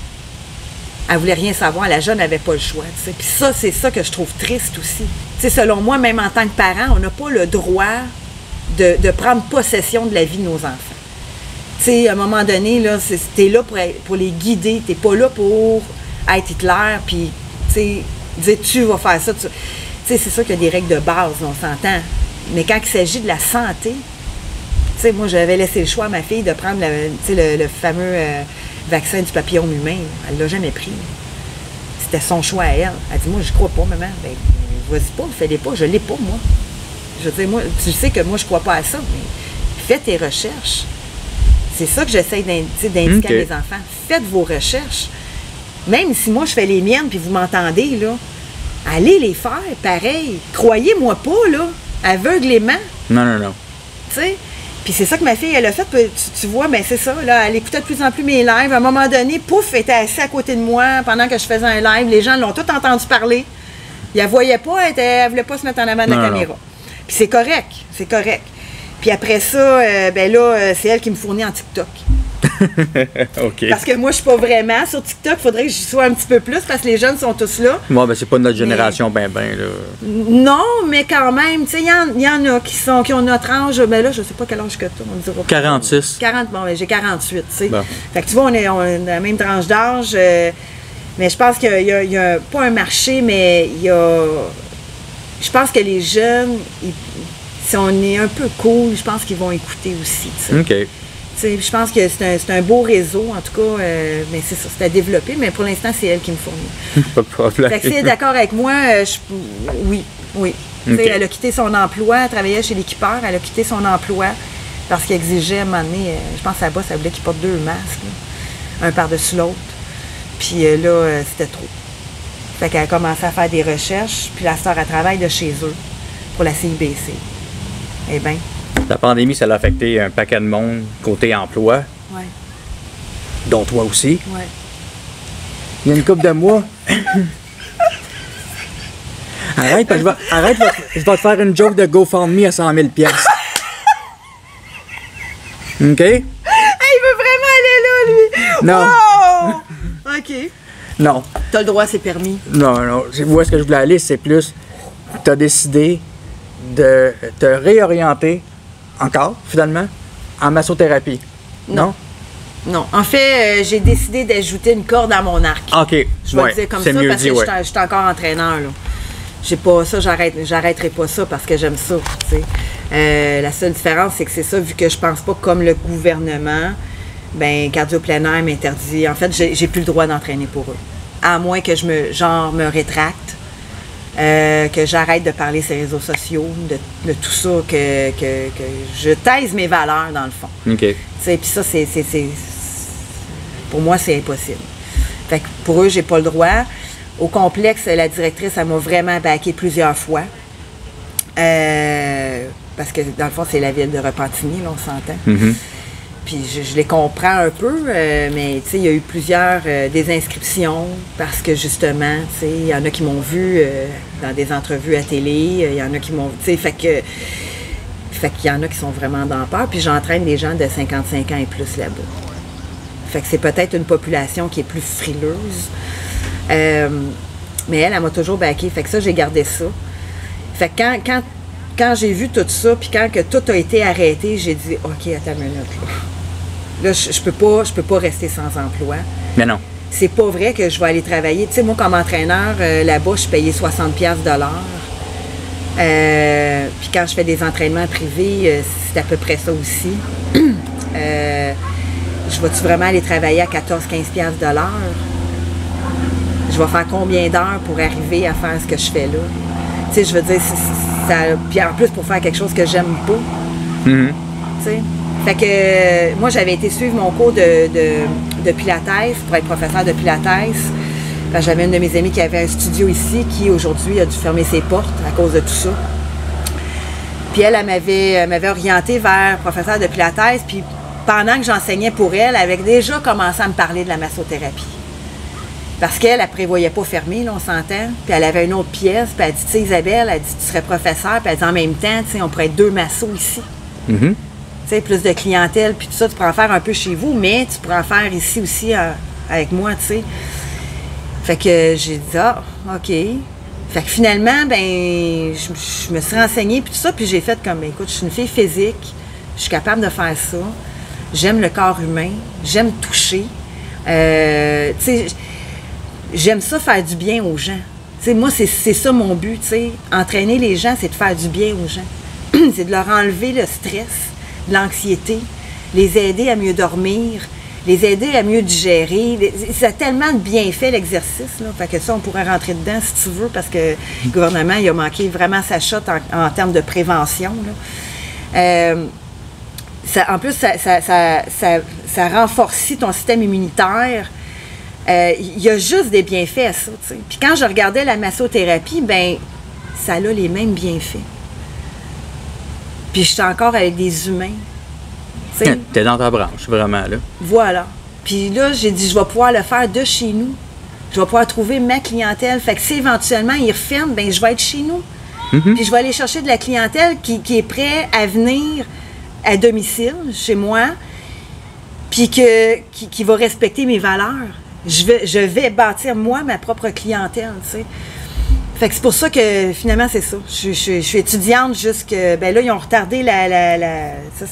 Elle voulait rien savoir, la jeune n'avait pas le choix, tu sais. Puis ça, c'est ça que je trouve triste aussi. Tu sais, selon moi, même en tant que parent, on n'a pas le droit de prendre possession de la vie de nos enfants. Tu sais, à un moment donné, là, t'es là pour les guider, t'es pas là pour être Hitler, puis, tu sais, dire tu vas faire ça. Tu sais, c'est sûr qu'il y a des règles de base, on s'entend. Mais quand il s'agit de la santé, tu sais, moi, j'avais laissé le choix à ma fille de prendre le fameux vaccin du papillome humain. Elle l'a jamais pris. C'était son choix à elle. Elle dit, moi, je crois pas, maman. Ben, vas-y pas, fais-les pas, je l'ai pas, moi. Je veux dire, moi, tu sais que moi, je crois pas à ça, mais fais tes recherches. C'est ça que j'essaie d'indiquer à mes enfants. Faites vos recherches. Même si moi, je fais les miennes, puis vous m'entendez, là, allez les faire, pareil. Croyez-moi pas, là, aveuglément. Non, non, non. Tu sais? Puis c'est ça que ma fille, elle a fait. Tu vois, ben c'est ça, là, elle écoutait de plus en plus mes lives. À un moment donné, pouf, elle était assise à côté de moi pendant que je faisais un live. Les gens l'ont tout entendu parler. Ils la voyaient pas, elle voulait pas se mettre en avant de la caméra. Puis c'est correct, c'est correct. Puis après ça, ben là, c'est elle qui me fournit en TikTok. OK. Parce que moi, je suis pas vraiment sur TikTok. Il faudrait que j'y sois un petit peu plus parce que les jeunes sont tous là. Moi, ben c'est pas notre génération, là. Non, mais quand même, tu sais, il y en a qui ont notre âge. Ben là, je sais pas quel âge que tu as, on dira. 46. 40, bon, ben, j'ai 48, tu sais. Bon. Fait que tu vois, on est dans la même tranche d'âge. Mais je pense qu'il y a pas un marché, mais il y a... Je pense que les jeunes, si on est un peu cool, je pense qu'ils vont écouter aussi, tu sais. OK. Je pense que c'est un beau réseau, en tout cas, mais c'est ça, c'est à développer, mais pour l'instant, c'est elle qui me fournit. Pas de problème. Fait que si elle est d'accord avec moi, oui. Okay. Elle a quitté son emploi, elle travaillait chez l'équipeur, elle a quitté son emploi parce qu'il exigeait à un moment donné, je pense que sa boss, elle voulait qu'il porte 2 masques, là, un par-dessus l'autre. Puis là, c'était trop. Fait qu'elle a commencé à faire des recherches, puis la sœur, elle travaille de chez eux pour la CIBC. Eh bien. La pandémie, ça a affecté un paquet de monde côté emploi. Oui. Dont toi aussi. Oui. Il y a une couple de mois. Arrête, je vais te faire une joke de GoFundMe à 100 000 $. OK? Hey, il veut vraiment aller là, lui! Non. Wow! OK. Non. T'as le droit, c'est permis. Non, non. Où est-ce que je voulais aller, c'est plus... Tu as décidé de te réorienter encore, finalement, en massothérapie. Non? Non. En fait, j'ai décidé d'ajouter une corde à mon arc. OK. Je vais le dire comme ça parce que je suis encore entraîneur, là. J'ai pas ça, j'arrêterai pas ça parce que j'aime ça, tu sais. La seule différence, c'est que c'est ça, vu que je pense pas comme le gouvernement, ben cardio plein air m'interdit. En fait, j'ai plus le droit d'entraîner pour eux. À moins que je me rétracte, que j'arrête de parler sur les réseaux sociaux, de tout ça, que je taise mes valeurs, dans le fond. OK. Tu sais, puis ça, pour moi, c'est impossible. Fait que pour eux, j'ai pas le droit. Au complexe, la directrice, elle m'a vraiment backé plusieurs fois. Parce que, dans le fond, c'est la ville de Repentigny, là, on s'entend. Mm-hmm. Puis je les comprends un peu, mais tu sais, il y a eu plusieurs désinscriptions parce que, justement, tu sais, il y en a qui m'ont vu dans des entrevues à télé, il y en a qui m'ont... Tu sais, fait qu'il y en a qui sont vraiment dans peur, puis j'entraîne des gens de 55 ans et plus là-bas. Fait que c'est peut-être une population qui est plus frileuse. Mais elle m'a toujours backé. Fait que ça, j'ai gardé ça. Fait que quand j'ai vu tout ça, puis quand que tout a été arrêté, j'ai dit, OK, attends une minute, là. Là, je peux pas rester sans emploi. Mais non. C'est pas vrai que je vais aller travailler. Tu sais, moi, comme entraîneur, là-bas, je payais 60$ de l'heure. Puis quand je fais des entraînements privés, c'est à peu près ça aussi. Je vais-tu vraiment aller travailler à 14-15$ de l'heure? Je vais faire combien d'heures pour arriver à faire ce que je fais là? Tu sais, je veux dire, puis en plus pour faire quelque chose que j'aime pas. Mm-hmm. Tu sais? Fait que moi, j'avais été suivre mon cours de Pilates pour être professeur de Pilates. J'avais une de mes amies qui avait un studio ici qui, aujourd'hui, a dû fermer ses portes à cause de tout ça. Puis elle m'avait orientée vers professeur de Pilates, puis pendant que j'enseignais pour elle, elle avait déjà commencé à me parler de la massothérapie. Parce qu'elle, elle prévoyait pas fermer, là, on s'entend. Puis elle avait une autre pièce, puis elle dit, tu sais, Isabelle, elle dit, tu serais professeur, puis elle dit, en même temps, tu sais, on pourrait être 2 massos ici. Mhm. Tu sais, plus de clientèle, puis tout ça, tu pourrais en faire un peu chez vous, mais tu pourrais en faire ici aussi avec moi, tu sais. Fait que j'ai dit, ah, OK. Fait que finalement, ben, je me suis renseignée, puis tout ça, puis j'ai fait comme, ben, écoute, je suis une fille physique, je suis capable de faire ça, j'aime le corps humain, j'aime toucher, tu sais, j'aime ça faire du bien aux gens. Tu sais, moi, c'est ça mon but, tu sais. Entraîner les gens, c'est de faire du bien aux gens. C'est de leur enlever le stress, l'anxiété, les aider à mieux dormir, les aider à mieux digérer. Ça a tellement de bienfaits, l'exercice, là. Fait que ça, on pourrait rentrer dedans si tu veux, parce que le gouvernement, il a manqué vraiment sa shot en termes de prévention, là. En plus, ça renforce ton système immunitaire. Il y a juste des bienfaits à ça, tu sais. Puis quand je regardais la massothérapie, ben ça a les mêmes bienfaits. Puis j'étais encore avec des humains. T'es dans ta branche, vraiment, là. Voilà. Puis là, j'ai dit, je vais pouvoir le faire de chez nous. Je vais pouvoir trouver ma clientèle. Fait que si éventuellement ils referment, ben je vais être chez nous. Mm-hmm. Puis je vais aller chercher de la clientèle qui est prête à venir à domicile, chez moi, puis qui va respecter mes valeurs. Je vais bâtir, moi, ma propre clientèle, tu sais. Fait que c'est pour ça que, finalement, c'est ça. Je suis étudiante jusque... Ben là, ils ont retardé ça,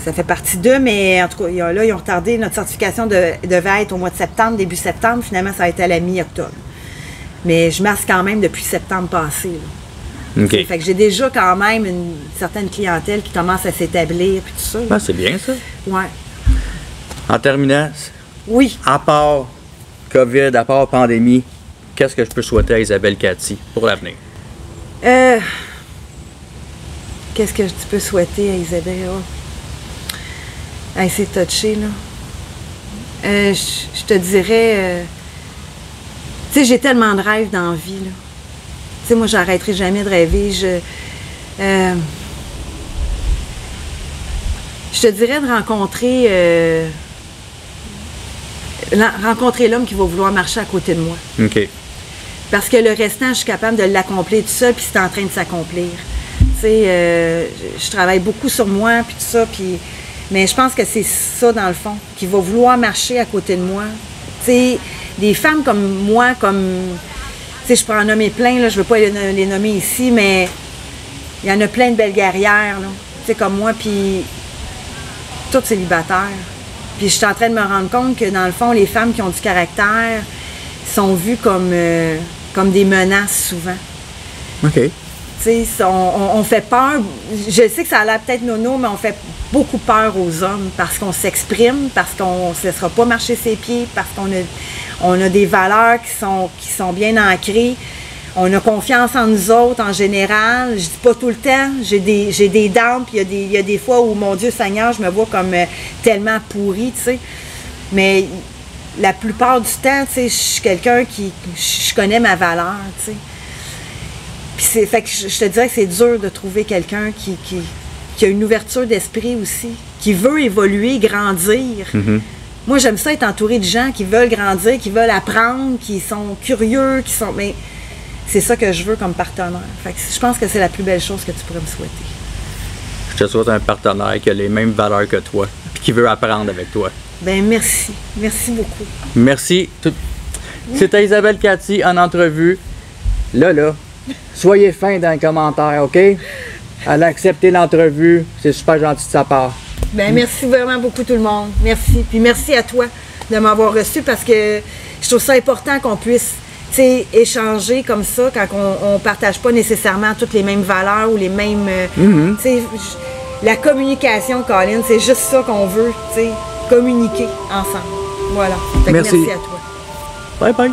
ça fait partie d'eux, mais en tout cas, là, ils ont retardé notre certification devait être au mois de septembre, début septembre. Finalement, ça a été à la mi-octobre. Mais je masque quand même depuis septembre passé, là. OK. Fait que j'ai déjà quand même une certaine clientèle qui commence à s'établir, puis tout ça. Ah, c'est bien, ça. Ouais. En terminant, Oui. à part COVID, à part pandémie, qu'est-ce que je peux souhaiter à Isabelle Cathy pour l'avenir? Qu'est-ce que tu peux souhaiter à Isabelle? Oh. Hey, c'est touché, là. Je te dirais... tu sais, j'ai tellement de rêves dans la vie, là. Tu sais, moi, j'arrêterai jamais de rêver. Je te dirais de rencontrer l'homme qui va vouloir marcher à côté de moi. OK. Parce que le restant, je suis capable de l'accomplir tout seul, puis c'est en train de s'accomplir. Tu sais, je travaille beaucoup sur moi, puis tout ça, mais je pense que c'est ça, dans le fond, qui va vouloir marcher à côté de moi. Tu sais, des femmes comme moi, comme... Tu sais, je pourrais en nommer plein, là, je ne veux pas les nommer ici, mais il y en a plein de belles guerrières, là, tu sais, comme moi, puis toutes célibataires. Puis je suis en train de me rendre compte que, dans le fond, les femmes qui ont du caractère sont vues comme des menaces, souvent. OK. Tu sais, on fait peur. Je sais que ça a l'air peut-être nono, mais on fait beaucoup peur aux hommes parce qu'on s'exprime, parce qu'on ne se laissera pas marcher ses pieds, parce qu'on a des valeurs qui sont bien ancrées. On a confiance en nous autres en général. Je dis pas tout le temps. J'ai des dents, puis il y a des fois où, mon Dieu Seigneur, je me vois comme tellement pourrie, tu sais. Mais la plupart du temps, tu sais, je suis quelqu'un je connais ma valeur, tu sais. Puis fait que je te dirais que c'est dur de trouver quelqu'un qui a une ouverture d'esprit aussi, qui veut évoluer, grandir. Mm-hmm. Moi, j'aime ça être entourée de gens qui veulent grandir, qui veulent apprendre, qui sont curieux, mais c'est ça que je veux comme partenaire. Fait que je pense que c'est la plus belle chose que tu pourrais me souhaiter. Je te souhaite un partenaire qui a les mêmes valeurs que toi, puis qui veut apprendre avec toi. Ben merci. Merci beaucoup. Merci. C'était Isabelle Cathy en entrevue. Là, soyez fin dans les commentaires, OK? Elle a accepté l'entrevue. C'est super gentil de sa part. Ben merci vraiment beaucoup tout le monde. Merci. Puis merci à toi de m'avoir reçu parce que je trouve ça important qu'on puisse, tu sais, échanger comme ça quand on partage pas nécessairement toutes les mêmes valeurs ou les mêmes... tu sais, la communication, Colin, c'est juste ça qu'on veut, tu sais, communiquer ensemble. Voilà. Fait que merci à toi. Bye bye.